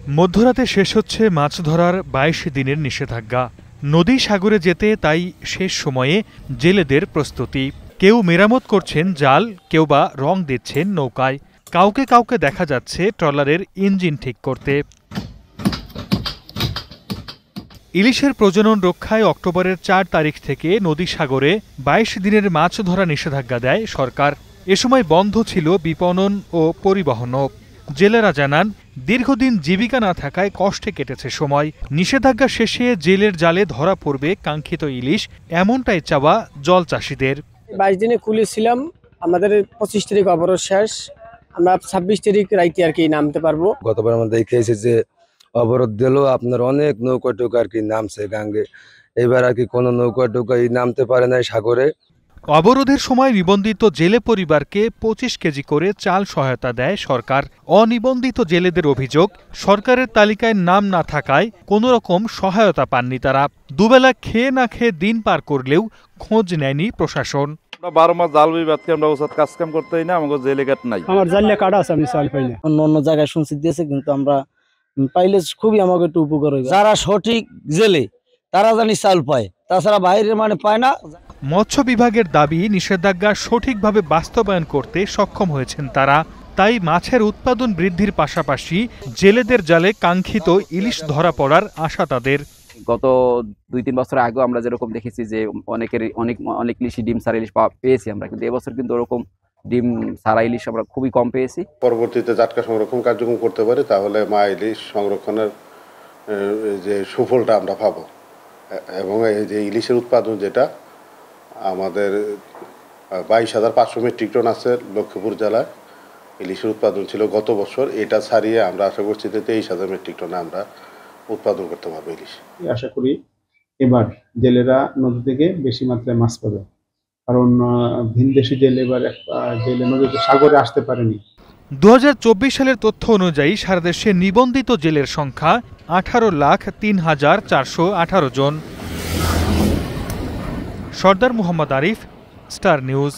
মধ্যরাতে শেষ হচ্ছে মাছ ধরার ২২ দিনের নিষেধাজ্ঞা। নদী সাগরে যেতে তাই শেষ সময়ে জেলেদের প্রস্তুতি। কেউ মেরামত করছেন জাল, কেউ বা রং দিচ্ছেন নৌকায়। কাউকে কাউকে দেখা যাচ্ছে ট্রলারের ইঞ্জিন ঠিক করতে। ইলিশের প্রজনন রক্ষায় অক্টোবরের ৪ তারিখ থেকে নদী সাগরে ২২ দিনের মাছ ধরা নিষেধাজ্ঞা দেয় সরকার। এ সময় বন্ধ ছিল বিপণন ও পরিবহনও। জেলেরা জানান, দীর্ঘদিন জীবিকা না থাকায় কষ্টে কেটেছে সময়। নিষেধাজ্ঞা শেষে জেলের জালে ধরা পড়বে কাঙ্ক্ষিত ইলিশ, এমনটাই চাওয়া জল চাষিদের। ২২ দিনে খুলেছিলাম, আমাদের ২৫ তারিখ অবরোধ শেষ। আমরা ২৬ তারিখ রাইতে আর কি নামতে পারবো। গতবার আমরা দেখেছি যে অবরোধ দিল, আপনার অনেক নৌকা টোকা আর কি নামছে গাঙ্গে। এবার আর কি কোনো নৌকা টোকাই নামতে পারে নাই সাগরে। অবরোধের সময় নিবন্ধিত জেলে পরিবারকে ২৫ কেজি করে চাল সহায়তা দেয় সরকার। অনিবন্ধিত জেলেদের অভিযোগ, সরকারের তালিকায় নাম না থাকায় কোনো রকম সহায়তা পাননি তারা। দুবেলা খেয়ে না খেয়ে দিন পার করলেও খোঁজ নেয়নি প্রশাসন। 12 মাস জাল বিবাদকে আমরা ওসাদ কাজ কাম করতেই না, আমাকে জেলে কাট নাই। আমার জালে কাটা আছে, আমি চাল পাই না। অন্য জায়গায় শুনছি দিয়েছে, কিন্তু আমরা পাইলে খুবই আমাকে একটু উপকার হইবে। যারা সঠিক জেলে তারা জানি চাল পায়, তাছাড়া বাইরের মানে পায় না। মৎস্য বিভাগের দাবি, নিষেধাজ্ঞা সঠিকভাবে বাস্তবায়ন করতে সক্ষম হয়েছেন তারা। তাই মাছের উৎপাদন বৃদ্ধির পাশাপাশি জেলেদের জালে কাঙ্ক্ষিত ইলিশ ধরা পড়ার আশা তাদের। গত 2-3 বছর আগে আমরা যেরকম দেখেছি যে অনেক ইলিশই ডিম সারা ইলিশ পেয়েছি আমরা, কিন্তু এবছর কিন্তু ওরকম ডিম সারা ইলিশ আমরা খুবই কম পেয়েছি। পরবর্তীতে জাটকা সংরক্ষণ কার্যক্রম করতে পারি, তাহলে মা ইলিশ সংরক্ষণের যে সুফলটা আমরা পাবো, এবং এই যে ইলিশের উৎপাদন যেটা আমাদের 22,500 মেট্রিক টন আছে লক্ষ্মীপুর জেলায় ইলিশের উৎপাদন ছিল গত বছর, এটা ছাড়িয়ে আমরা আশা করছি যে 23,000 মেট্রিক টনে আমরা উৎপাদন করতে পারবো ইলিশ। আশা করি এবার জেলেরা নদী থেকে বেশি মাত্রায় মাছ পাবে, কারণ ভিনদেশি জেলে এবার জেলে নদীতে সাগরে আসতে পারেনি। 2024 সালের তথ্য অনুযায়ী সারা দেশে নিবন্ধিত জেলের সংখ্যা 18,03,418 জন। সর্দার মোহাম্মদ আরিফ, স্টার নিউজ।